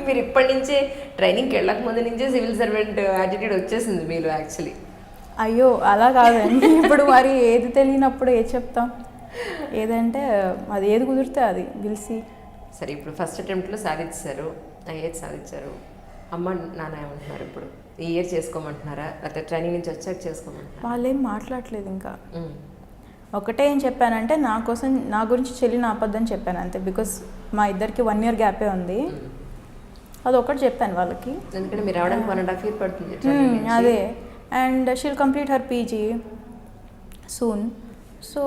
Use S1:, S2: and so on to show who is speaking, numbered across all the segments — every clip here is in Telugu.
S1: మీరు ఇప్పటి నుంచే ట్రైనింగ్కి వెళ్ళక ముందు నుంచే సివిల్ సర్వెంట్ యాటిట్యూడ్ వచ్చేసింది మీలో యాక్చువల్లీ.
S2: అయ్యో అలా కాదండి, ఇప్పుడు మరి ఏది తెలియనప్పుడు ఏది చెప్తాం, ఏదంటే అది ఏది కుదిరితే అది పిలిచి.
S1: సరే, ఇప్పుడు ఫస్ట్ అటెంప్ట్లో సాధించారు, ఐఏఎస్ సాధించారు. అమ్మ నాన్న ఏమంటున్నారు ఇప్పుడు? ఈ ఇయర్ చేసుకోమంటున్నారా, లేకపోతే ట్రైనింగ్ నుంచి వచ్చాక చేసుకోమంటున్నారా?
S2: వాళ్ళు ఏం మాట్లాడలేదు ఇంకా. ఒకటే ఏం చెప్పానంటే నా కోసం, నా గురించి చెల్లిని ఆపద్దని చెప్పాను అంతే. బికాస్ మా ఇద్దరికి 1 year గ్యాపే ఉంది, అది ఒకటి చెప్పాను వాళ్ళకి.
S1: ఎందుకంటే మీరు రావడానికి 1.5 year పడుతుంది.
S2: అదే, and she'll complete her PG soon. So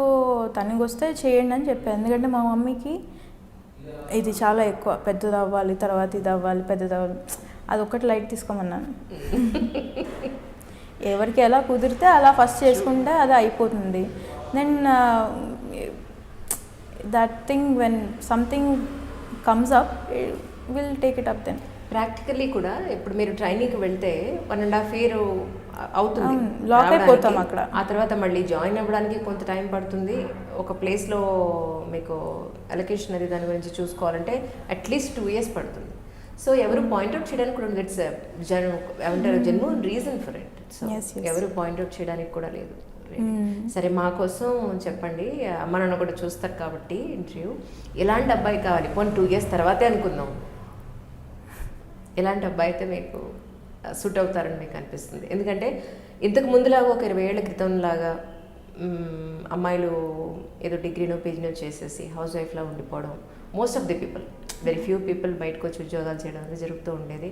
S2: తనకి వస్తే చేయండి అని చెప్పాను. ఎందుకంటే మా మమ్మీకి ఇది చాలా ఎక్కువ, పెద్దది అవ్వాలి, తర్వాత ఇది అవ్వాలి, పెద్దది అవ్వాలి, అదొక్కటి లైట్ తీసుకోమన్నాను. ఎవరికి ఎలా కుదిరితే అలా ఫస్ట్ చేసుకుంటే అది అయిపోతుంది. Then that thing when something comes up will take it up. Then
S1: practically కూడా ఇప్పుడు మీరు ట్రైనింగ్కి వెళ్తే 1.5 year అవుతుంది,
S2: లాక్ అయిపోతాం అక్కడ.
S1: ఆ తర్వాత మళ్ళీ జాయిన్ అవ్వడానికి కొంత టైం పడుతుంది. ఒక ప్లేస్లో మీకు అలొకేషన్ అది దాని గురించి చూసుకోవాలంటే అట్లీస్ట్ 2 years పడుతుంది. సో ఎవరు పాయింట్అవుట్ చేయడానికి కూడా ఇట్స్ ఏమంటారు genuine reason for it. So ఎవరు పాయింట్అవుట్ చేయడానికి కూడా లేదు. సరే, మా కోసం చెప్పండి, అమ్మ నాన్న కూడా చూస్తారు కాబట్టి ఇంటర్వ్యూ. ఎలాంటి అబ్బాయి కావాలి? పోనీ 2 years తర్వాతే అనుకుందాం. ఎలాంటి అబ్బాయి అయితే మీకు సూట్ అవుతారని మీకు అనిపిస్తుంది? ఎందుకంటే ఇంతకు ముందులాగా ఒక 20 ఏళ్ల క్రితంలాగా అమ్మాయిలు ఏదో డిగ్రీనో పీజీనో చేసేసి హౌస్ వైఫ్లా ఉండిపోవడం, most of the people, very few people బయటకు వచ్చి ఉద్యోగాలు చేయడం అనేది జరుగుతూ ఉండేది.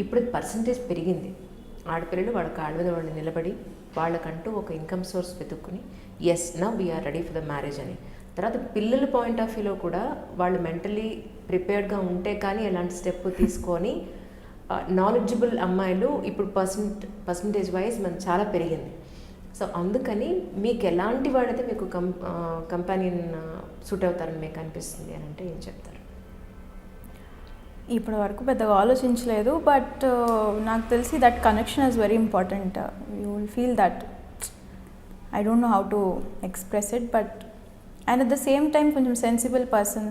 S1: ఇప్పుడు పర్సంటేజ్ పెరిగింది. ఆడపిల్లలు వాళ్ళ కాళ్ళ మీద వాళ్ళు నిలబడి వాళ్ళకంటూ ఒక ఇన్కమ్ సోర్స్ వెతుక్కుని as now we're ready for the marriage అని. తర్వాత పిల్లల పాయింట్ ఆఫ్ వ్యూలో కూడా వాళ్ళు మెంటలీ ప్రిపేర్డ్గా ఉంటే కానీ ఎలాంటి స్టెప్ తీసుకొని నాలెడ్జబుల్ అమ్మాయిలు ఇప్పుడు పర్సంటేజ్ వైజ్ మనకు చాలా పెరిగింది. సో అందుకని మీకు ఎలాంటి వాడైతే మీకు కంపానియన్ సూట్ అవుతారని మీకు అనిపిస్తుంది అని అంటే ఏం చెప్తారు?
S2: ఇప్పటి వరకు పెద్దగా ఆలోచించలేదు, బట్ నాకు తెలిసి that connection is very important. You will feel that, I don't know how to express it, but and at the same time కొంచెం sensible person,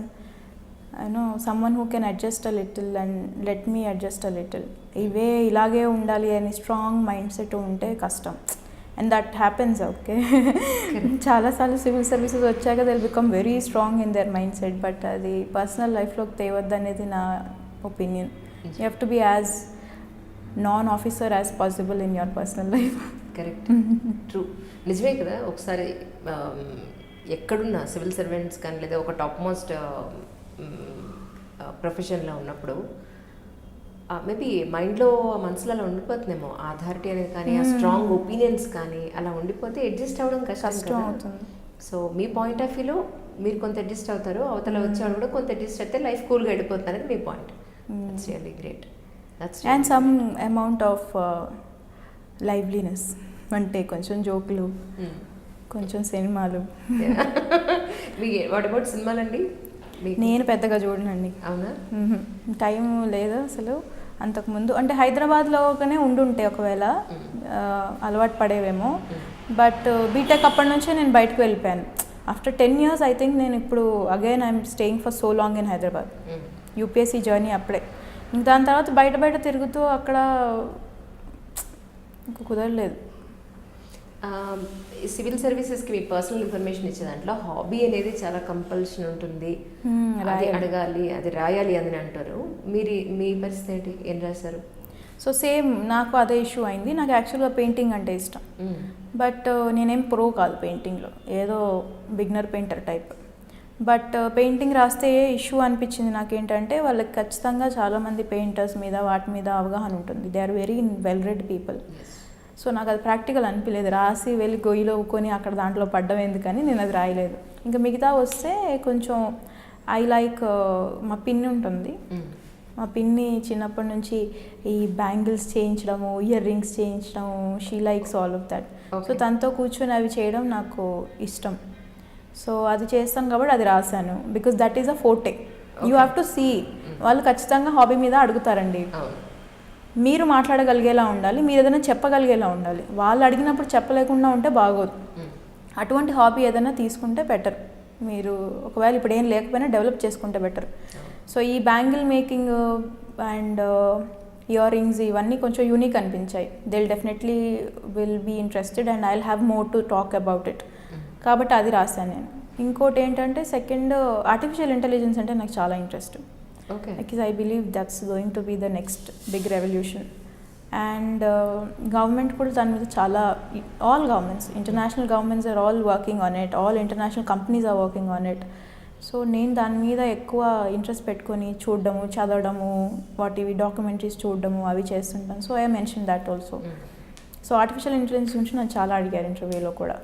S2: I know someone who can adjust a little and let me adjust a little. ఇవే ఇలాగే ఉండాలి అని స్ట్రాంగ్ మైండ్ సెట్ ఉంటే కష్టం. And that happens. ఓకే, చాలాసార్లు సివిల్ సర్వీసెస్ వచ్చాక they will become very strong in their mindset, but అది పర్సనల్ లైఫ్లోకి తేవద్దు అనేది నా opinion. You have to be as non officer as possible in your personal life.
S1: Correct, true, నిజమే కదా. ఒకసారి ఎక్కడున్నా సివిల్ సర్వెంట్స్ కానీ లేదా ఒక టాప్ మోస్ట్ ప్రొఫెషన్లో ఉన్నప్పుడు మేబీ మైండ్లో మనసులో అలా ఉండిపోతుందేమో ఆ అథారిటీ అనేది కానీ ఆ స్ట్రాంగ్ ఒపీనియన్స్ కానీ అలా ఉండిపోతే అడ్జస్ట్ అవ్వడం కష్టం అవుతుంది. సో మీ పాయింట్ ఆఫ్ వ్యూలో మీరు కొంత అడ్జస్ట్ అవుతారు, అవతల వచ్చేవాడు కూడా కొంత అడ్జస్ట్ అయితే లైఫ్ కూల్గా వెళ్ళిపోతుంది అనేది మీ point. That's really great.
S2: And some amount of liveliness, అంటే కొంచెం జోకులు, కొంచెం సినిమాలు.
S1: వాట్ అబౌట్ సినిమాలండి?
S2: నేను పెద్దగా చూడనండి.
S1: అవునా?
S2: టైం లేదు అసలు. అంతకుముందు అంటే హైదరాబాద్లోనే ఉండుంటే ఒకవేళ అలవాటు పడేవేమో, బట్ బీటెక్ అప్పటి నుంచే నేను బయటకు వెళ్ళిపోయాను. ఆఫ్టర్ 10 years ఐ థింక్ నేను ఇప్పుడు again I'm staying for so long in Hyderabad. UPSC journey అప్పుడే. ఇంక దాని తర్వాత బయట తిరుగుతూ అక్కడ ఇంకా కుదరలేదు.
S1: సివిల్ సర్వీసెస్కి మీ పర్సనల్ ఇన్ఫర్మేషన్ ఇచ్చే దాంట్లో హాబీ అనేది చాలా కంపల్షన్ ఉంటుంది, అది అడగాలి, అది రాయాలి అని అంటారు. మీ పరిస్థితి ఏంటి? ఏం రాశారు?
S2: సో సేమ్ నాకు అదే ఇష్యూ అయింది. నాకు యాక్చువల్గా పెయింటింగ్ అంటే ఇష్టం, బట్ నేనేం ప్రో కాదు పెయింటింగ్లో, ఏదో beginner painter type. But painting రాస్తే ఇష్యూ అనిపించింది నాకేంటంటే వాళ్ళకి ఖచ్చితంగా చాలామంది పెయింటర్స్ మీద వాటి మీద అవగాహన ఉంటుంది. They are very well read people. So నాకు అది ప్రాక్టికల్ అనిపించలేదు. రాసి వెళ్ళి గొయ్యిలో కొని అక్కడ దాంట్లో పడ్డం ఎందుకని నేను అది రాయలేదు. ఇంకా మిగతా వస్తే కొంచెం ఐ లైక్, మా పిన్ని ఉంటుంది, మా పిన్ని చిన్నప్పటి నుంచి ఈ బ్యాంగిల్స్ చేయించడము, ఇయర్ రింగ్స్ చేయించడము, she likes all of that. So తనతో కూర్చొని అవి చేయడం నాకు ఇష్టం. సో అది చేస్తాను కాబట్టి అది రాశాను. Because that is a forte. You have to see. వాళ్ళు ఖచ్చితంగా హాబీ మీద అడుగుతారండి. మీరు మాట్లాడగలిగేలా ఉండాలి, మీరు ఏదైనా చెప్పగలిగేలా ఉండాలి. వాళ్ళు అడిగినప్పుడు చెప్పలేకుండా ఉంటే బాగోదు. అటువంటి హాబీ ఏదైనా తీసుకుంటే బెటర్. మీరు ఒకవేళ ఇప్పుడు ఏం లేకపోయినా డెవలప్ చేసుకుంటే బెటర్. సో ఈ bangle making and earrings ఇవన్నీ కొంచెం యూనిక్ అనిపించాయి. They definitely will be interested and I will have more to talk about it. కాబట్టి అది రాశాను నేను. ఇంకోటి ఏంటంటే సెకండ్, ఆర్టిఫిషియల్ ఇంటెలిజెన్స్ అంటే నాకు చాలా interest. Because I believe that's going to be the next big revolution. And government కూడా దాని మీద చాలా, all governments, international governments are all working on it, all international companies are working on it. So నేను దాని మీద ఎక్కువ ఇంట్రెస్ట్ పెట్టుకొని చూడడము, చదవడము, వాటివి డాక్యుమెంటరీస్ చూడడము అవి చేస్తుంటాను. So I mention that also. So artificial intelligence గురించి నాకు చాలా అడిగారు ఇంటర్వ్యూలో కూడా.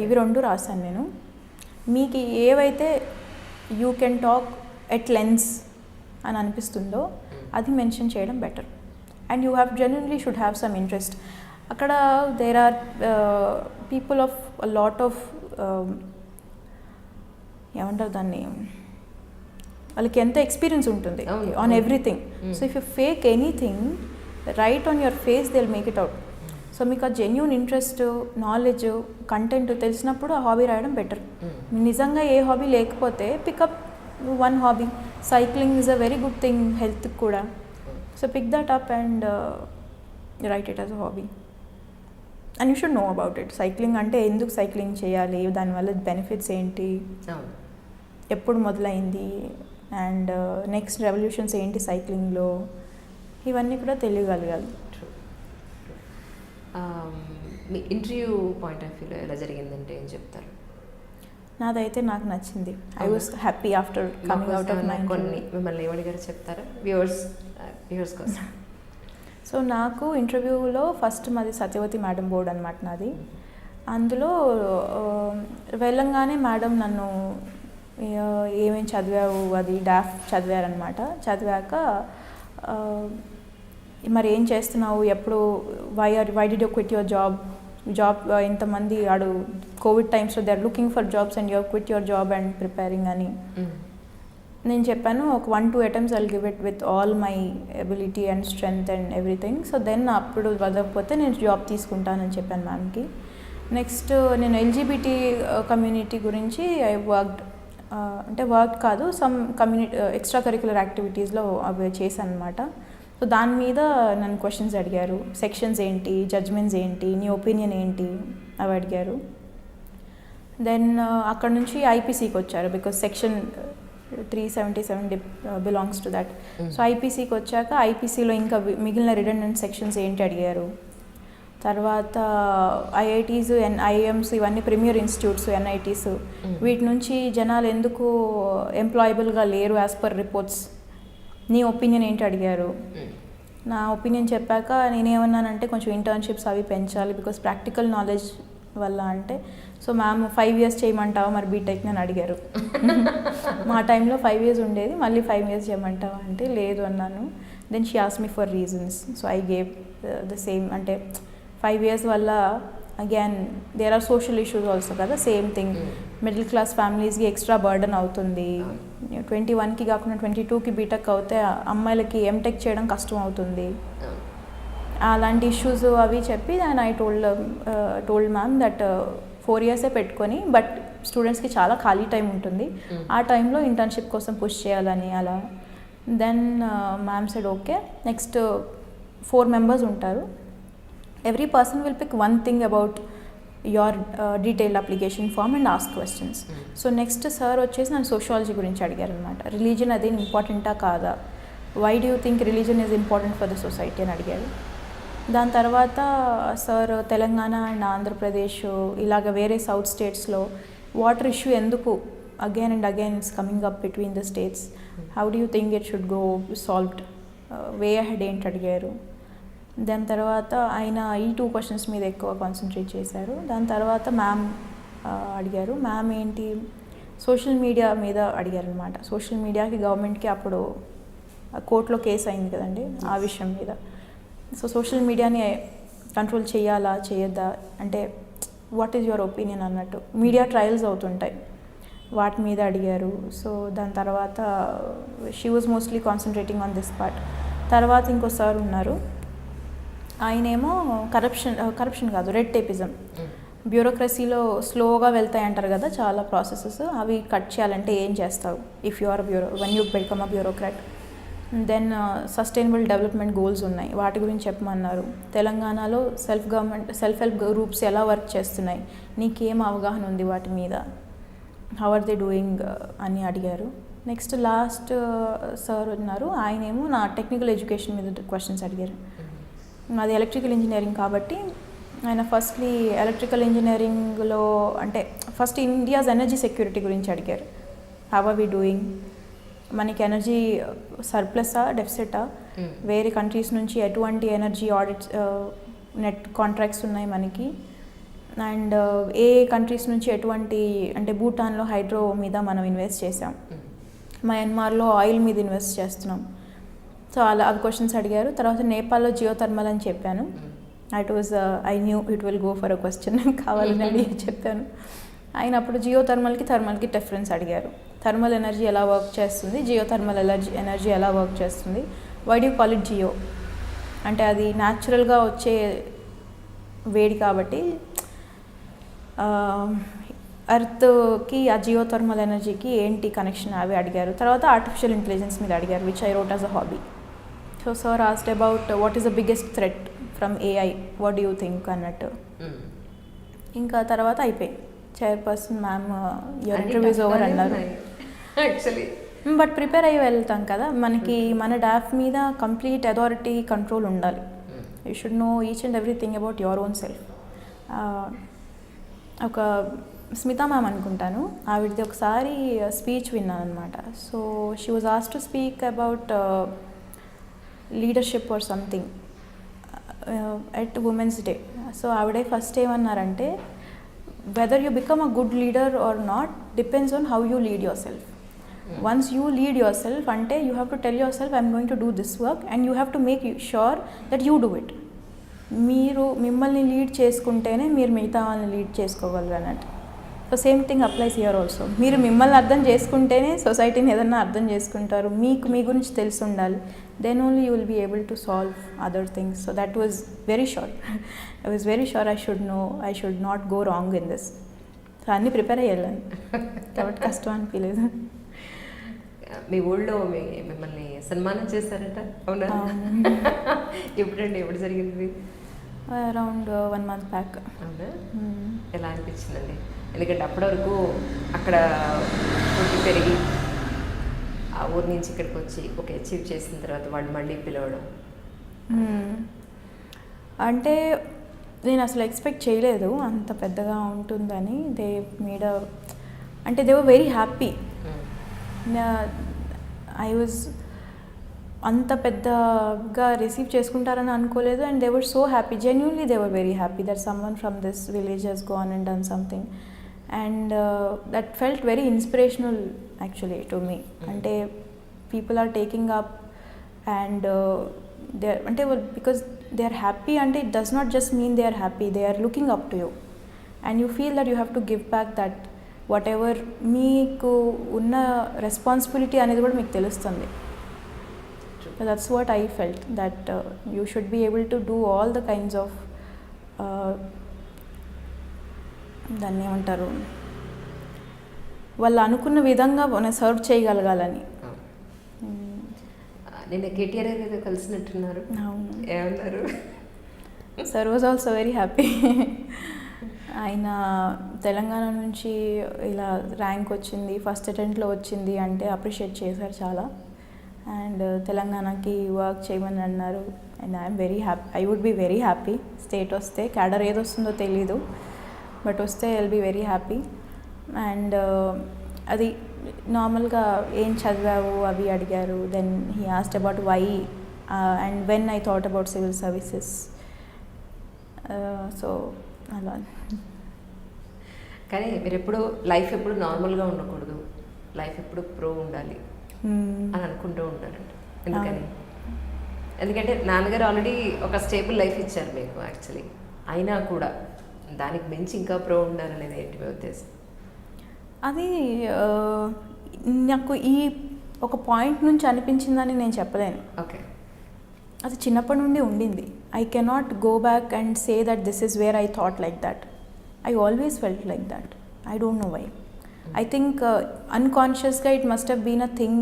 S2: ఇవి 2 రాశాను నేను. మీకు ఏవైతే you can talk at length అని అనిపిస్తుందో అది మెన్షన్ చేయడం better. And you have genuinely should have some interest. అక్కడ there are people of lot of ఏమంటారు దాన్ని, వాళ్ళకి ఎంత ఎక్స్పీరియన్స్ ఉంటుంది on everything. So if you fake anything right on your face they will make it out. So మీకు ఆ జెన్యూన్ ఇంట్రెస్ట్, నాలెడ్జ్, కంటెంట్ తెలిసినప్పుడు ఆ హాబీ రాయడం బెటర్. నిజంగా ఏ హాబీ లేకపోతే pick up one hobby. Cycling is a very good thing హెల్త్కి కూడా. So pick that up and write it as a hobby. And you should know about it. Cycling అంటే ఎందుకు సైక్లింగ్ చేయాలి, దానివల్ల బెనిఫిట్స్ ఏంటి, ఎప్పుడు మొదలైంది, అండ్ నెక్స్ట్ రెవల్యూషన్స్ ఏంటి సైక్లింగ్లో, ఇవన్నీ కూడా తెలియగలగాలి.
S1: మీ ఇంటర్వ్యూ పాయింట్ ఆఫ్ వ్యూలో ఎలా జరిగిందంటే ఏం చెప్తారు?
S2: నాదైతే నాకు నచ్చింది. I was happy after coming out of my
S1: కొన్ని మిమ్మల్ని ఏమడిగారు చెప్తారా వ్యూవర్స్ కోసం?
S2: సో నాకు ఇంటర్వ్యూలో ఫస్ట్ మాది సత్యవతి మేడం బోర్డ్ అనమాట నాది. అందులో వెళ్ళంగానే మేడం నన్ను ఏమేమి చదివావు అది డాఫ్ చదివారనమాట. చదివాక మరి ఏం చేస్తున్నావు, ఎప్పుడు why did you quit your job ఇంతమంది కోవిడ్ టైమ్స్లో they are looking for jobs and you quit your job and preparing అని నేను చెప్పాను. ఒక 1-2 attempts I'll give it with all my ability and strength and everything. So then అప్పుడు వదలకపోతే నేను జాబ్ తీసుకుంటానని చెప్పాను మ్యామ్కి. నెక్స్ట్ నేను ఎల్జీబీటీ కమ్యూనిటీ గురించి ఐ వర్క్డ్, అంటే వర్క్ కాదు, సమ్ కమ్యూనిటీ ఎక్స్ట్రా కరిక్యులర్ యాక్టివిటీస్లో అవి చేశాను అనమాట. సో దాని మీద నన్ను క్వశ్చన్స్ అడిగారు. సెక్షన్స్ ఏంటి, జడ్జ్మెంట్స్ ఏంటి, నీ ఒపీనియన్ ఏంటి అవి అడిగారు. దెన్ అక్కడ నుంచి ఐపీసీకి వచ్చారు, because section 377 belongs to that. So ఐపీసీకి వచ్చాక ఐపీసీలో ఇంకా మిగిలిన రిడెండెంట్ సెక్షన్స్ ఏంటి అడిగారు. తర్వాత ఐఐటీస్, ఐఐఎమ్స్ ఇవన్నీ ప్రీమియర్ ఇన్స్టిట్యూట్స్, ఎన్ఐటీస్, వీటి నుంచి జనాలు ఎందుకు ఎంప్లాయబుల్గా లేరు యాజ్ పర్ రిపోర్ట్స్, నీ ఒపీనియన్ ఏంటి అడిగారు. నా ఒపీనియన్ చెప్పాక నేనేమన్నానంటే కొంచెం ఇంటర్న్షిప్స్ అవి పెంచాలి బికాస్ ప్రాక్టికల్ నాలెడ్జ్ వల్ల. అంటే సో మ్యామ్ 5 years చేయమంటావా మరి బీటెక్ అని అడిగారు. మా టైంలో 5 years ఉండేది, మళ్ళీ 5 years చేయమంటావా అంటే లేదు అన్నాను. Then she asked me for reasons. So I gave the same. అంటే 5 years వల్ల again there are social issues also కదా, సేమ్ థింగ్. మిడిల్ క్లాస్ ఫ్యామిలీస్కి ఎక్స్ట్రా బర్డన్ అవుతుంది. 21కి కాకుండా 22కి బీటెక్ అవుతే అమ్మాయిలకి ఎంటెక్ చేయడం కష్టం అవుతుంది. అలాంటి ఇష్యూస్ అవి చెప్పి and I told ma'am that 4 years పెట్టుకొని బట్ స్టూడెంట్స్కి చాలా ఖాళీ టైం ఉంటుంది, ఆ టైంలో ఇంటర్న్షిప్ కోసం పుష్ చేయాలని అలా. Then ma'am said okay, next 4 members ఉంటారు. Every person will pick one thing about your detailed application form and ask questions. So next sir వచ్చేసి నన్ను సోషియాలజీ గురించి అడిగారు అనమాట. రిలీజన్ అది ఇంపార్టెంటా కాదా, why do you think religion is important for the society అని అడిగారు. దాని తర్వాత సార్ తెలంగాణ అండ్ ఆంధ్రప్రదేశ్ ఇలాగ వేరే సౌత్ స్టేట్స్లో వాటర్ ఇష్యూ ఎందుకు again and again it's coming up between the states, how do you think it should go solved, way ahead ఏంటి అడిగారు. దాని తర్వాత ఆయన ఈ 2 questions మీద ఎక్కువ కాన్సన్ట్రేట్ చేశారు. దాని తర్వాత మ్యామ్ అడిగారు. మ్యామ్ ఏంటి సోషల్ మీడియా మీద అడిగారు అనమాట. సోషల్ మీడియాకి గవర్నమెంట్కి అప్పుడు కోర్టులో కేసు అయింది కదండి ఆ విషయం మీద. సో సోషల్ మీడియాని కంట్రోల్ చేయాలా చేయొద్దా అంటే వాట్ ఈజ్ యువర్ ఒపీనియన్ అన్నట్టు. మీడియా ట్రయల్స్ అవుతుంటాయి, వాటి మీద అడిగారు. సో దాని తర్వాత she was mostly concentrating on this part. తర్వాత ఇంకో సార్ ఉన్నారు, ఆయనేమో కరప్షన్ కాదు రెడ్ టేపిజం బ్యూరోక్రసీలో స్లోగా వెళ్తాయి అంటారు కదా చాలా ప్రాసెసెస్, అవి కట్ చేయాలంటే ఏం చేస్తావు if you are when you become a bureaucrat. Then sustainable development goals ఉన్నాయి, వాటి గురించి చెప్పమన్నారు. తెలంగాణలో సెల్ఫ్ హెల్ప్ గ్రూప్స్ ఎలా వర్క్ చేస్తున్నాయి, నీకేం అవగాహన ఉంది వాటి మీద, హౌ ఆర్ దే డూయింగ్ అని అడిగారు. నెక్స్ట్ లాస్ట్ సార్ ఉన్నారు, ఆయనేమో నా టెక్నికల్ ఎడ్యుకేషన్ మీద క్వశ్చన్స్ అడిగారు. నాది ఎలక్ట్రికల్ ఇంజనీరింగ్ కాబట్టి ఆయన ఫస్ట్లీ ఎలక్ట్రికల్ ఇంజనీరింగ్లో అంటే ఫస్ట్ ఇండియాస్ ఎనర్జీ సెక్యూరిటీ గురించి అడిగారు. హౌ ఆర్ వి డూయింగ్, మనకి ఎనర్జీ సర్ప్లసా డెఫిసిటా, వేరే కంట్రీస్ నుంచి ఎటువంటి ఎనర్జీ ఆడిట్స్ నెట్ కాంట్రాక్ట్స్ ఉన్నాయి మనకి, అండ్ ఏ కంట్రీస్ నుంచి ఎటువంటి, అంటే భూటాన్లో హైడ్రో మీద మనం ఇన్వెస్ట్ చేసాం, మయన్మార్లో ఆయిల్ మీద ఇన్వెస్ట్ చేస్తున్నాం. సో అలా అవి క్వశ్చన్స్ అడిగారు. తర్వాత నేపాల్లో జియోథర్మల్ అని చెప్పాను. I knew it will go for a question, కావాలని అడిగి చెప్పాను. ఆయన అప్పుడు థర్మల్కి డిఫరెన్స్ అడిగారు. థర్మల్ ఎనర్జీ ఎలా వర్క్ చేస్తుంది, జియోథర్మల్ ఎనర్జీ ఎలా వర్క్ చేస్తుంది, why do call it geo అంటే అది న్యాచురల్గా వచ్చే వేడి కాబట్టి అర్త్కి ఆ జియోథర్మల్ ఎనర్జీకి ఏంటి కనెక్షన్ అవి అడిగారు. తర్వాత ఆర్టిఫిషియల్ ఇంటెలిజెన్స్ మీద అడిగారు, which I wrote as a hobby. So sir asked about what is the biggest threat from AI, what do you think అన్నట్టు. ఇంకా తర్వాత అయిపోయింది. Chairperson ma'am your interviews over అన్నారు. బట్ ప్రిపేర్ అయ్యి వెళ్తాం కదా, మనకి మన డాఫ్ మీద కంప్లీట్ అథారిటీ కంట్రోల్ ఉండాలి. You should know each and everything about your own self. ఒక స్మితా మ్యామ్ అనుకుంటాను, ఆవిడది ఒకసారి స్పీచ్ విన్నాను అనమాట. So she was asked to speak about leadership or something at women's day. So ఆవిడే ఫస్ట్ ఏమన్నారంటే, whether you become a good leader or not depends on how you lead yourself. Once you lead yourself, ante you have to tell yourself I'm going to do this work and you have to make sure that you do it. మీరు మిమ్మల్ని లీడ్ చేసుకుంటేనే మీరు మిగతా వాళ్ళని లీడ్ చేసుకోగలరు అన్నట్టు. So same thing applies here also. మీరు మిమ్మల్ని అర్థం చేసుకుంటేనే సొసైటీని ఏదన్నా అర్థం చేసుకుంటారు. మీకు మీ గురించి తెలిసి ఉండాలి. Then only you will be able to solve other things. So that was very sure. I was very sure I should not go wrong in this. So అన్నీ ప్రిపేర్ అయ్యి వెళ్ళాను కాబట్టి కష్టం అనిపించలేదు.
S1: మీ ఊళ్ళో మిమ్మల్ని సన్మానం చేశారట, అవునా? ఎప్పుడు జరిగింది?
S2: Around 1 month back.
S1: అవునా? ఎలా అనిపించిందండి? ఎందుకంటే అప్పటి వరకు అక్కడ పుట్టి పెరిగి ఆ ఊరి నుంచి ఇక్కడికి వచ్చి ఒక అచీవ్ చేసిన తర్వాత వాళ్ళు మళ్ళీ పిలవడం
S2: అంటే నేను అసలు ఎక్స్పెక్ట్ చేయలేదు అంత పెద్దగా ఉంటుందని. దే మేడ్ అంటే they were very happy. I was అంత పెద్దగా రిసీవ్ చేసుకుంటారని అనుకోలేదు. And they were so happy, genuinely they were very happy that someone from this village he's gone and done something. And that felt very inspirational actually to me. అంటే people are taking up and they అంటే బికాస్ దే ఆర్ హ్యాపీ అంటే it does not just mean they are happy, they are looking up to you and you feel that you have to give back that what ever మీకు ఉన్న రెస్పాన్సిబిలిటీ అనేది కూడా మీకు తెలుస్తుంది. That's what I felt, that you should be able to do all the kinds of దాన్ని ఏమంటారు, వాళ్ళు అనుకున్న విధంగా మనం సర్వ్ చేయగలగాలని.
S1: నేను కేటీఆర్ ఏదో కలిసినట్టున్నారు, ఏమన్నారు?
S2: Sir was also very happy. ఆయన తెలంగాణ నుంచి ఇలా ర్యాంక్ వచ్చింది, ఫస్ట్ అటెంప్ట్లో వచ్చింది అంటే అప్రిషియేట్ చేశారు చాలా. అండ్ తెలంగాణకి వర్క్ చేయమని అన్నారు. And I'm very happy, I would be very happy. State వస్తే క్యాడర్ ఏది వస్తుందో తెలీదు, బట్ వస్తే I will be very happy. And అది నార్మల్గా ఏం చదివావు అవి అడిగారు. Then he asked about why and when I thought about civil services. So అలా.
S1: కానీ మీరు ఎప్పుడు లైఫ్ ఎప్పుడు నార్మల్గా ఉండకూడదు, లైఫ్ ఎప్పుడు ప్రో ఉండాలి అని అనుకుంటూ ఉంటారంట. ఎందుకని? ఎందుకంటే నాన్నగారు ఆల్రెడీ ఒక స్టేబుల్ లైఫ్ ఇచ్చారు మీకు యాక్చువల్లీ, అయినా కూడా దానికి మించి ఇంకా ప్రో ఉండాలనేది ఏంటి మీ ఉద్దేశం?
S2: అది నాకు ఈ ఒక పాయింట్ నుంచి అనిపించిందని నేను చెప్పలేను.
S1: ఓకే,
S2: అది చిన్నప్పటి నుండి ఉండింది. I cannot go back and say that this is where I thought like that. I always felt like that. I don't know why. I think unconsciously it must have been a thing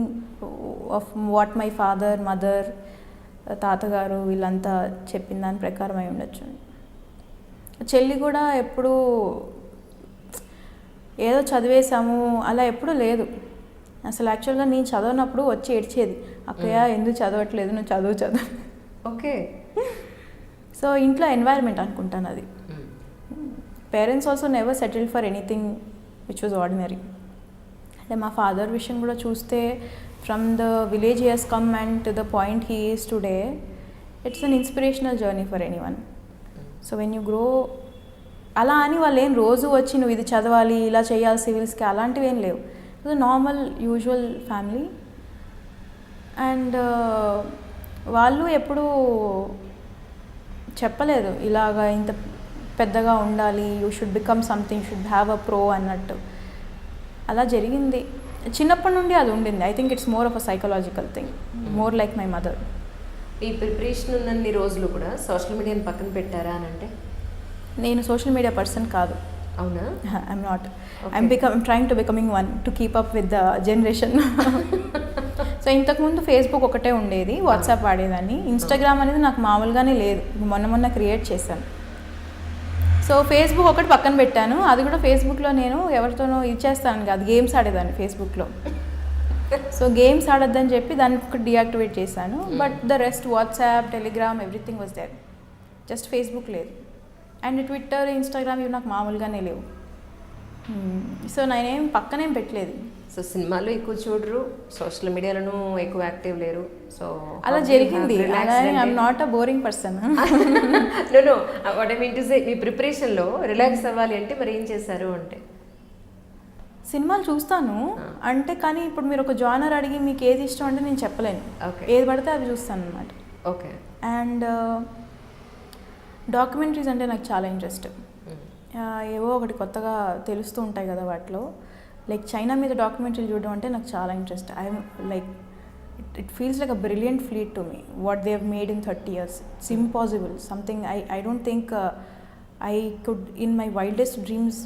S2: of what my father, mother, తాతగారు వీళ్ళంతా చెప్పిన దాని ప్రకారం అయి ఉండొచ్చు. చెల్లి కూడా ఎప్పుడూ ఏదో చదివేశాము అలా ఎప్పుడూ లేదు. అసలు యాక్చువల్గా నేను చదవనప్పుడు వచ్చి ఏడ్చేది, అక్కయ్య ఎందుకు చదవట్లేదు, నువ్వు చదువు.
S1: ఓకే.
S2: సో ఇంట్లో ఎన్వైర్న్మెంట్ అనుకుంటాను అది. Parents also never settled for anything which was ordinary. అంటే మా ఫాదర్ విషయం కూడా చూస్తే from the village he has come and to the point he is today, it's an inspirational journey for any one. So when you grow, అలా అని వాళ్ళు ఏం రోజు వచ్చి నువ్వు ఇది చదవాలి, ఇలా చేయాలి సివిల్స్కి, అలాంటివి ఏం లేవు. It was normal usual family. And వాళ్ళు ఎప్పుడూ చెప్పలేదు ఇలాగా ఇంత పెద్దగా ఉండాలి, you should become something, should have a pro అన్నట్టు. అలా జరిగింది చిన్నప్పటి నుండి, అది ఉండింది. I think it's more of a psychological thing, more like my mother.
S1: ఈ ప్రిపరేషన్ ఉన్నన్ని రోజులు కూడా సోషల్ మీడియాని పక్కన పెట్టారా అని అంటే?
S2: నేను సోషల్ మీడియా పర్సన్ కాదు.
S1: అవునా?
S2: I'm not. I'm trying to becoming one to keep up with the generation. So ఇంతకుముందు ఫేస్బుక్ ఒకటే ఉండేది, వాట్సాప్ వాడేదాన్ని. ఇన్స్టాగ్రామ్ అనేది నాకు మామూలుగానే లేదు, మొన్న క్రియేట్ చేశాను. సో ఫేస్బుక్ ఒకటి పక్కన పెట్టాను. అది కూడా ఫేస్బుక్లో నేను ఎవరితోనో ఇది చేస్తాను కాదు, గేమ్స్ ఆడేదాన్ని ఫేస్బుక్లో. సో గేమ్స్ ఆడొద్దని చెప్పి దానికి ఒకటి డియాక్టివేట్ చేశాను. But the rest WhatsApp, Telegram, everything was there. Just Facebook లేదు. అండ్ ట్విట్టర్, ఇన్స్టాగ్రామ్ ఇవి నాకు మామూలుగానే లేవు. సో నేనేం పక్కనేం పెట్టలేదు.
S1: సో సినిమాలు ఎక్కువ చూడరు, సోషల్ మీడియాలోనూ ఎక్కువ యాక్టివ్ లేరు. సో
S2: అలా జరిగింది. I'm not a boring person.
S1: No what I mean to say, మీ ప్రిపరేషన్లో రిలాక్స్ అవ్వాలి అంటే మరి ఏం చేశారు అంటే?
S2: సినిమాలు చూస్తాను అంటే, కానీ ఇప్పుడు మీరు ఒక జానర్ అడిగి మీకు ఏది ఇష్టం అంటే నేను చెప్పలేను. ఏది పడితే అవి చూస్తాను అనమాట.
S1: ఓకే.
S2: అండ్ డాక్యుమెంటరీస్ అంటే నాకు చాలా ఇంట్రెస్ట్. ఏవో ఒకటి కొత్తగా తెలుస్తూ ఉంటాయి కదా వాటిలో. లైక్ చైనా మీద డాక్యుమెంటరీలు చూడడం అంటే నాకు చాలా interest. I'm like it feels like a brilliant fleet to me what they have made in 30 years. It's impossible. Something I don't think I could in my wildest dreams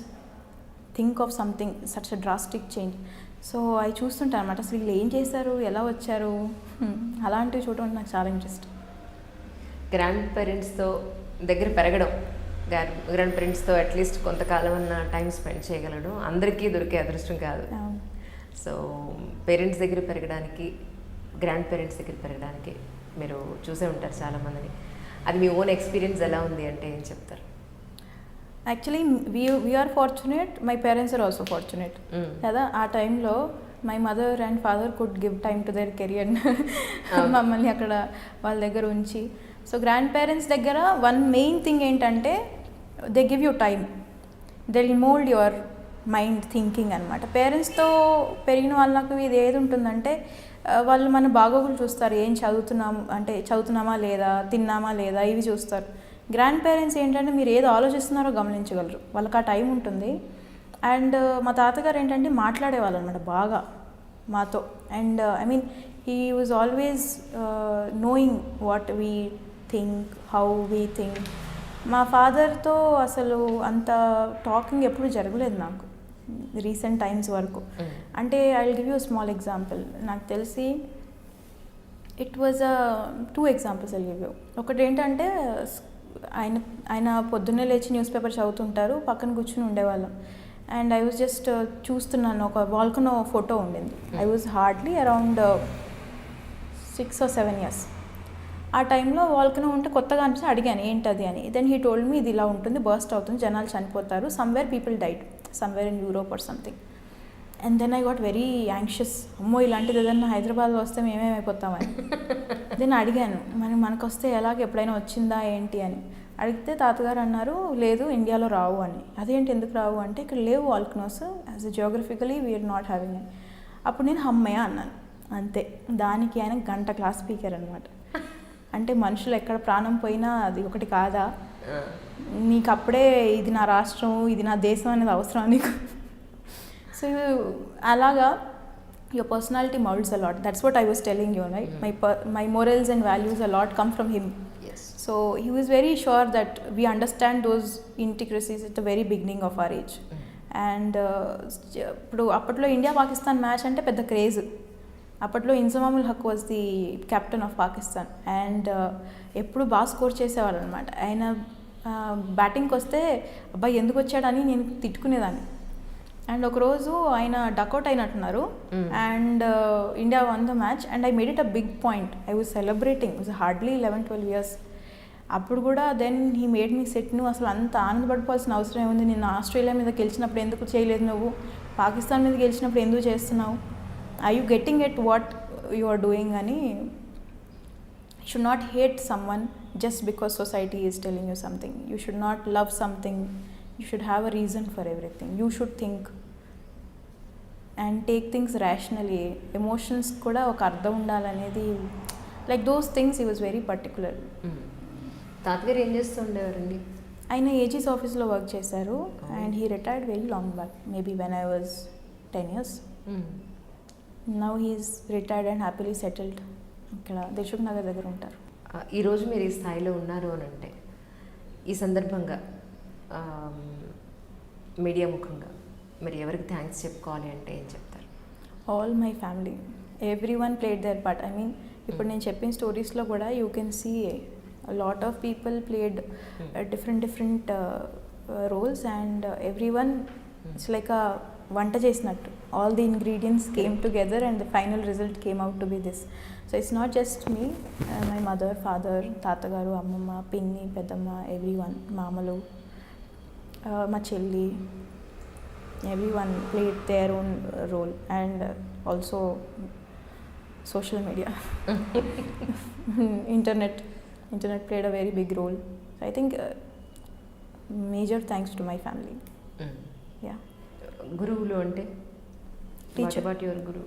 S2: think of something such a drastic change. So అవి చూస్తుంటాను అనమాట. అసలు వీళ్ళు ఏం చేశారు, ఎలా వచ్చారు, అలాంటివి చూడడం అంటే నాకు చాలా ఇంట్రెస్ట్.
S1: గ్రాండ్ పేరెంట్స్తో దగ్గర పెరగడం, గ్రాండ్ పేరెంట్స్తో అట్లీస్ట్ కొంతకాలం అన్న టైం స్పెండ్ చేయగలడం అందరికీ దొరికే అదృష్టం కాదు. సో పేరెంట్స్ దగ్గర పెరగడానికి, గ్రాండ్ పేరెంట్స్ దగ్గర పెరగడానికి మీరు చూసే ఉంటారు చాలామందిని. అది మీ ఓన్ ఎక్స్పీరియన్స్ ఎలా ఉంది అంటే ఏం చెప్తారు?
S2: Actually we are fortunate, my parents are also fortunate కదా. ఆ టైంలో my mother and father could give time to their career. మమ్మల్ని అక్కడ వాళ్ళ దగ్గర ఉంచి. సో గ్రాండ్ పేరెంట్స్ దగ్గర వన్ మెయిన్ థింగ్ ఏంటంటే they give you time, they will mould your mind thinking అనమాట. పేరెంట్స్తో పెరిగిన వాళ్ళకు ఇది ఏది ఉంటుందంటే వాళ్ళు మన బాగోగులు చూస్తారు, ఏం చదువుతున్నామా లేదా, తిన్నామా లేదా, ఇవి చూస్తారు. గ్రాండ్ పేరెంట్స్ ఏంటంటే మీరు ఏది ఆలోచిస్తున్నారో గమనించగలరు, వాళ్ళకి ఆ టైం ఉంటుంది. అండ్ మా తాతగారు ఏంటంటే మాట్లాడేవాళ్ళు అనమాట బాగా మాతో. And I mean he was always knowing what we think, how we think. మా ఫాదర్తో అసలు అంత టాకింగ్ ఎప్పుడు జరగలేదు నాకు రీసెంట్ టైమ్స్ వరకు. అంటే I will give you small example. నాకు తెలిసి it was 2 examples I give you. ఒకటి ఏంటంటే ఆయన పొద్దున్నే లేచి న్యూస్ పేపర్ చదువుతుంటారు, పక్కన కూర్చుని ఉండేవాళ్ళం. అండ్ ఐ వాజ్ జస్ట్ చూస్తున్నాను, ఒక వాల్కనో ఫోటో ఉండింది. I was hardly around 6 or 7 years. ఆ టైంలో వాల్కనో ఉంటే కొత్తగా అనిపిస్తే అడిగాను ఏంటది అని. దెన్ హీ టోల్డ్ మీ ఇది ఇలా ఉంటుంది, బర్స్ట్ అవుతుంది, జనాలు చనిపోతారు, somewhere people died, somewhere in Europe or something. And then I got very anxious, అమ్మో ఇలాంటిది ఏదన్నా హైదరాబాద్లో వస్తే మేమేమైపోతామని. దెన్ అడిగాను మనకు వస్తే ఎలాగ ఎప్పుడైనా వచ్చిందా ఏంటి అని అడిగితే తాతగారు అన్నారు లేదు ఇండియాలో రావు అని. అదేంటి ఎందుకు రావు అంటే ఇక్కడ లేవు volcanoes, as a geographically we're not having అని. అప్పుడు నేను హమ్మయ్య అన్నాను అంతే. దానికి ఆయన గంట క్లాస్ స్పీకర్ అనమాట. అంటే మనుషులు ఎక్కడ ప్రాణం పోయినా అది ఒకటి కాదా, నీకు అప్పుడే ఇది నా రాష్ట్రం, ఇది నా దేశం అనేది అవసరం నీకు. సో అలాగా your personality molds a lot. That's what I was telling you, right? My morals and values a lot come from him.
S1: Yes.
S2: So he was very sure that we understand those intricacies at the very beginning of our age. And ఇప్పుడు అప్పట్లో ఇండియా పాకిస్తాన్ మ్యాచ్ అంటే పెద్ద క్రేజ్. అప్పట్లో Inzamamul Haq was the captain of Pakistan. And ఎప్పుడు బాగా స్కోర్ చేసేవాళ్ళు అనమాట. ఆయన బ్యాటింగ్కి వస్తే అబ్బాయి ఎందుకు వచ్చాడని నేను తిట్టుకునేదాన్ని. అండ్ ఒకరోజు ఆయన డకౌట్ అయినట్టున్నారు and India won the match and I made it a big point. I was celebrating. Was hardly 11-12 years. అప్పుడు కూడా then he made me sit. నువ్వు అసలు అంత ఆనందపడిపోవాల్సిన అవసరం ఏముంది? నిన్న ఆస్ట్రేలియా మీద గెలిచినప్పుడు ఎందుకు చేయలేదు, నువ్వు పాకిస్తాన్ మీద గెలిచినప్పుడు ఎందుకు చేస్తున్నావు? I you getting at what you are doing అని. You should not hate someone just because society is telling you something. You should not love something. You should have a reason for everything. You should think and take things rationally. Emotions కూడా ఒక అర్థం ఉండాలనేది, like those things he was very particular.
S1: తాతగారు ఏం చేస్తూ ఉండేవారండి?
S2: ఆయన ఏజీస్ ఆఫీస్లో వర్క్ చేశారు and he retired very long back, maybe when I was 10 years. Now he is retired and happily settled. ఇక్కడ దిల్సుఖ్ నగర్ దగ్గర ఉంటారు.
S1: ఈరోజు మీరు ఈ స్థాయిలో ఉన్నారు అని అంటే ఈ సందర్భంగా మీడియా ముఖంగా మీరు ఎవరికి థ్యాంక్స్ చెప్పుకోవాలి అంటే ఏం చెప్తారు?
S2: All my family, everyone played their part. I mean ఇప్పుడు నేను చెప్పిన స్టోరీస్లో కూడా you can see a lot of people played different roles and everyone it's like a vanta chesnattu. All the ingredients came together and the final result came out to be this. So it's not just me, my mother, father, tatagaru, ammamma, pinni, pedamma, everyone, mamalu, ma chelli, everyone played their own role. And also social media internet played a very big role. So I think major thanks to my family. Yeah.
S1: గురువులు అంటే
S2: Teacher.
S1: What about your guru?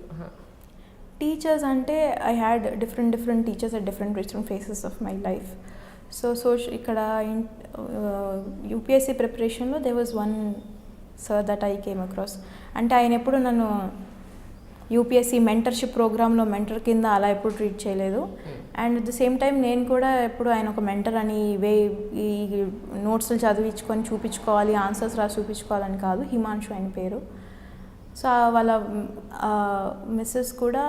S2: Teachers ante I had different teachers at different phases of my life. So ikkada in UPSC preparation lo there was one sir that I came across. Ante ఆయన ఎప్పుడు నన్ను యూపీఎస్సీ మెంటర్షిప్ ప్రోగ్రాంలో మెంటర్ కింద అలా ఎప్పుడు ట్రీట్ చేయలేదు. And at the same time నేను కూడా ఎప్పుడు ఆయన ఒక మెంటర్ అని ఈ నోట్స్లు చదివించుకొని చూపించుకోవాలి, ఆన్సర్స్ రాసి చూపించుకోవాలని కాదు. హిమాంశు ఆయన పేరు. సో వాళ్ళ మిస్సెస్ కూడా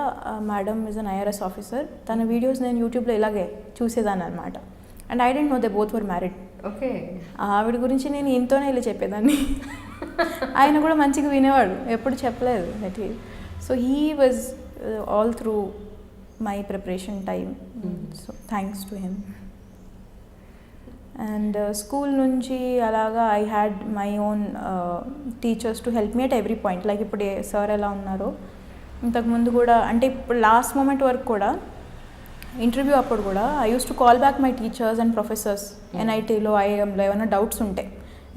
S2: madam is an IRS officer. తన వీడియోస్ నేను యూట్యూబ్లో ఇలాగే చూసేదాన్ని అనమాట. And I didn't know they both were married.
S1: Okay.
S2: ఆవిడ గురించి నేను ఇంతోనే ఇలా చెప్పేదాన్ని. ఆయన కూడా మంచిగా వినేవాడు, ఎప్పుడు చెప్పలేదు that he. So he was all through my preparation time. So thanks to him. And school nunchi alaga I had my own teachers to help me at every point. Like ippude sir ela unnaro intaku mundu kuda ante last moment varaku kuda interview అప్పుడు కూడా I used to call back my teachers and professors. ఎన్ఐటీలో ఐఐఎంలో ఏమైనా డౌట్స్ ఉంటే,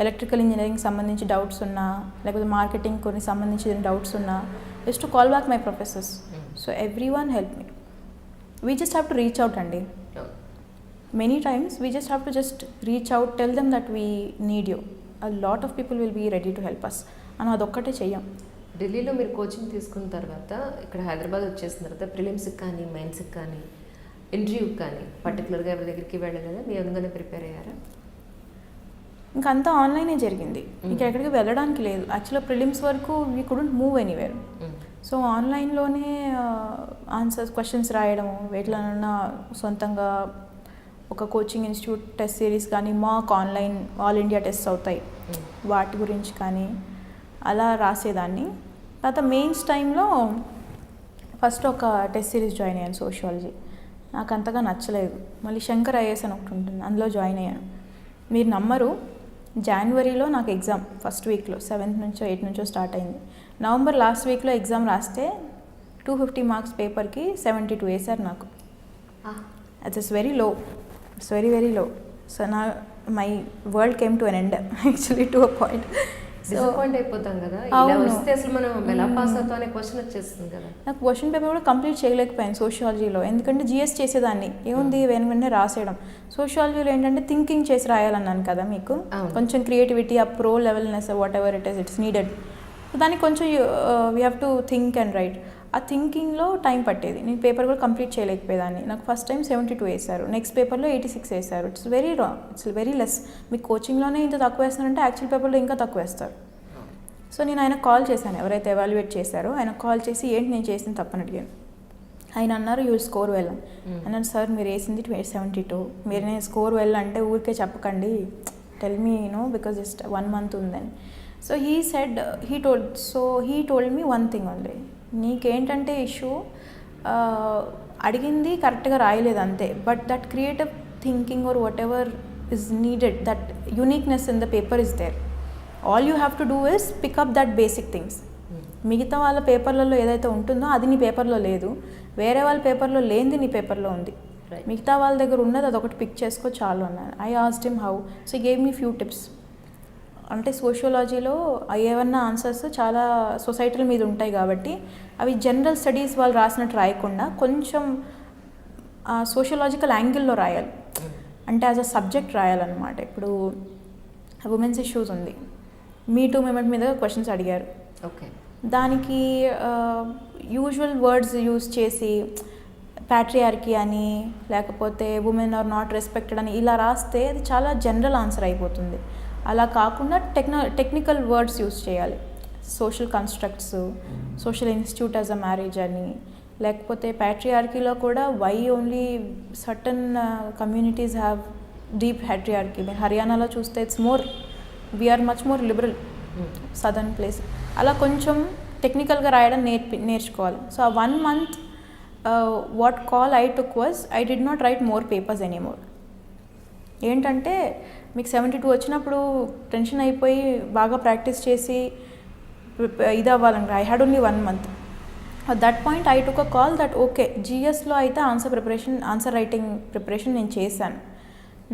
S2: ఎలక్ట్రికల్ ఇంజనీరింగ్ సంబంధించి డౌట్స్ ఉన్నా, లేకపోతే మార్కెటింగ్ కొన్ని సంబంధించిన డౌట్స్ ఉన్నా, used to call back my professors. So everyone help me. We just have to reach out అండి. Many times we just have to just reach out, tell them that we need you. A lot of people will be ready to help us అని అదొక్కటే చెయ్యం.
S1: ఢిల్లీలో మీరు కోచింగ్ తీసుకున్న తర్వాత ఇక్కడ హైదరాబాద్ వచ్చేసిన తర్వాత ప్రిలిమ్స్కి కానీ మెయిన్స్కి కానీ ఇంటర్వ్యూకి కానీ పర్టికులర్గా ఎవరి దగ్గరికి వెళ్ళలేదా? మీ అనుగానే ప్రిపేర్ అయ్యారా?
S2: ఇంకంతా ఆన్లైనే జరిగింది. ఇంకా ఎక్కడికి వెళ్ళడానికి లేదు. యాక్చువల్గా ప్రిలిమ్స్ వరకు we couldn't move anywhere. So ఆన్లైన్లోనే ఆన్సర్స్, క్వశ్చన్స్ రాయడము, వీటిలోనన్నా సొంతంగా ఒక కోచింగ్ ఇన్స్టిట్యూట్ టెస్ట్ సిరీస్ కానీ, మాక్ ఆన్లైన్ ఆల్ ఇండియా టెస్ట్ అవుతాయి, వాటి గురించి కానీ అలా రాసేదాన్ని. తర్వాత మెయిన్స్ టైంలో ఫస్ట్ ఒక టెస్ట్ సిరీస్ జాయిన్ అయ్యాను, సోషియాలజీ. నాకు అంతగా నచ్చలేదు. మళ్ళీ శంకర్ ఐఏఎస్ అని ఒకటి ఉంటుంది, అందులో జాయిన్ అయ్యాను. మీరు నమ్మరు, జనవరిలో నాకు ఎగ్జామ్ ఫస్ట్ వీక్లో 7th నుంచో 8th నుంచో స్టార్ట్ అయింది. నవంబర్ లాస్ట్ వీక్లో ఎగ్జామ్ రాస్తే 250 మార్క్స్ పేపర్కి 72 వేశారు నాకు. It's very low, it's very very low. So my world came to an end actually to a point.
S1: Disappoint అయిపోతాం కదా, ఇలా వస్తే అసలు మనం ఎలా పాస్ అవుతాం అనే క్వశ్చన్ వచ్చేస్తుంది కదా.
S2: నాకు క్వశ్చన్ పేపర్ కూడా కంప్లీట్ చేయలేకపోయాను సోషియాలజీలో, ఎందుకంటే జిఎస్ చేసేదాన్ని, ఏముంది వెంటనే రాసేయడం. సోషియాలజీలో ఏంటంటే థింకింగ్ చేసి రాయాలన్నాను కదా మీకు, కొంచెం క్రియేటివిటీ, ఆ pro levelness, whatever it is needed. దానికి కొంచెం we have to think and write. ఆ థింకింగ్లో టైం పట్టేది. నేను పేపర్ కూడా కంప్లీట్ చేయలేకపోయేదాన్ని. నాకు ఫస్ట్ టైం 72 వేశారు, నెక్స్ట్ పేపర్లో 86 వేశారు. It's very wrong, it's very less. మీకు కోచింగ్లోనే ఇంత తక్కువ వేస్తారంటే యాక్చువల్ పేపర్లో ఇంకా తక్కువ వేస్తారు. సో నేను ఆయనకు కాల్ చేశాను, ఎవరైతే ఎవాల్యుయేట్ చేశారో ఆయనకు కాల్ చేసి ఏంటి నేను చేసిన తప్పని అడిగాను. ఆయన అన్నారు యూ విల్ స్కోర్ వెల్ అని. అన్నాను సార్ మీరు వేసింది 72, మీరు నేను స్కోర్ వెల్ అంటే ఊరికే చెప్పకండి, tell me because just 1 month ఉందని. So he said he told me one thing only, నీకేంటంటే ఇష్యూ అడిగింది కరెక్ట్గా రాయలేదు అంతే, but that creative thinking or whatever is needed, that uniqueness in the paper is there. All you have to do is pick up that basic things. మిగతా వాళ్ళ పేపర్లలో ఏదైతే ఉంటుందో అది నీ పేపర్లో లేదు, వేరే వాళ్ళ పేపర్లో లేనిది నీ పేపర్లో ఉంది. మిగతా వాళ్ళ దగ్గర ఉన్నది అదొకటి పిక్ చేసుకో చాలు అన్నాను. I asked him how, so gave me few tips. అంటే సోషియాలజీలో ఏమన్నా ఆన్సర్స్ చాలా సొసైటీల మీద ఉంటాయి కాబట్టి అవి జనరల్ స్టడీస్ వాళ్ళు రాసినట్టు రాయకుండా కొంచెం సోషియలాజికల్ యాంగిల్లో రాయాలి, అంటే యాజ్ అ సబ్జెక్ట్ రాయాలన్నమాట. ఇప్పుడు ఉమెన్స్ ఇష్యూస్ ఉంది, మీ టూ మూమెంట్ మీద క్వశ్చన్స్ అడిగారు.
S1: ఓకే,
S2: దానికి యూజువల్ వర్డ్స్ యూజ్ చేసి ప్యాట్రియార్కీ అని లేకపోతే ఉమెన్ ఆర్ నాట్ రెస్పెక్టెడ్ అని ఇలా రాస్తే అది చాలా జనరల్ ఆన్సర్ అయిపోతుంది. అలా కాకుండా టెక్నికల్ వర్డ్స్ యూజ్ చేయాలి. Social constructs, social institute as a marriage అని, లేకపోతే ప్యాట్రియార్కీలో కూడా why only certain communities have deep patriarchy. మీరు హర్యానాలో చూస్తే it's more, we are much more liberal southern place. అలా కొంచెం టెక్నికల్గా రాయడం నేర్చుకోవాలి. సో ఆ 1 month what call I took was I did not write more papers anymore. ఏంటంటే మీకు 72 వచ్చినప్పుడు టెన్షన్ అయిపోయి బాగా ప్రాక్టీస్ చేసి ఇది అవ్వాలంటే I had only 1 month. At that point I took a call that okay జిఎస్లో అయితే ఆన్సర్ రైటింగ్ ప్రిపరేషన్ నేను చేశాను.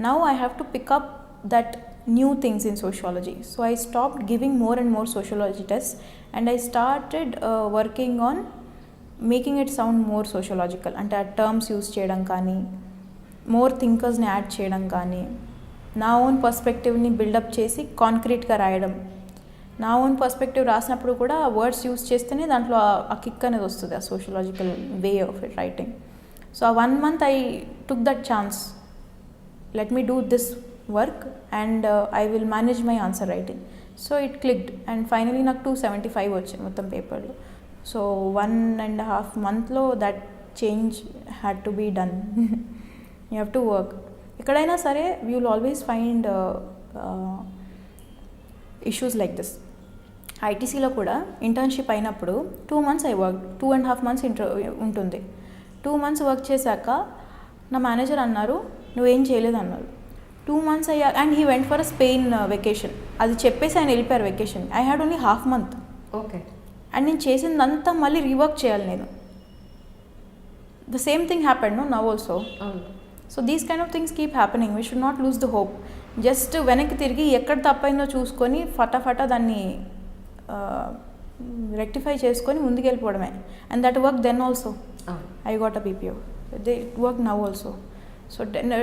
S2: Now I have to pick up that new things in sociology. So I stopped giving more and more sociology tests and I started working on making it sound more sociological. అంటే ఆ టర్మ్స్ యూజ్ చేయడం కానీ, మోర్ థింకర్స్ని యాడ్ చేయడం కానీ, నా ఓన్ పర్స్పెక్టివ్ని బిల్డప్ చేసి కాంక్రీట్గా రాయడం. నా ఓన్ పర్స్పెక్టివ్ రాసినప్పుడు కూడా వర్డ్స్ యూజ్ చేస్తేనే దాంట్లో ఆ కిక్ అనేది వస్తుంది, ఆ sociological way of it writing. So ఆ 1 month I took that chance, let me do this work and I will manage my answer writing. So it clicked and finally నాకు 275 వచ్చాయి మొత్తం పేపర్లో. So 1.5 monthలో that change had to be done. You have to work. ఎక్కడైనా సరే you will always find issues like this. ఐటీసీలో కూడా ఇంటర్న్షిప్ అయినప్పుడు 2 months I worked, 2.5 months ఉంటుంది. 2 months వర్క్ చేశాక నా మేనేజర్ అన్నారు నువ్వేం చేయలేదు అన్నారు. 2 months అయ్యా and he went for a Spain vacation. అది చెప్పేసి ఆయన వెళ్ళిపోయారు vacation. I had only ½ month.
S1: Okay,
S2: and నేను చేసిందంతా మళ్ళీ రీవర్క్ చేయాలి నేను. The same thing happened now also. So these kind of things keep happening. We should not lose the hope. Just వెనక్కి తిరిగి ఎక్కడ తప్పైందో చూసుకొని ఫటాఫటా దాన్ని రెక్టిఫై చేసుకొని ముందుకు వెళ్ళిపోవడమే. And that work then also. I got a PPO, they work now also. So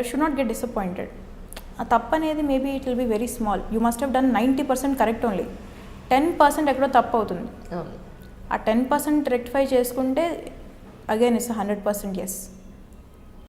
S2: should not get disappointed. ఆ తప్పు అనేది maybe it will be very small. You must have done 90% correct only. 10% ఎక్కడో తప్పు అవుతుంది. ఆ 10% రెక్టిఫై చేసుకుంటే అగైన్ ఇట్స్ 100% ఎస్.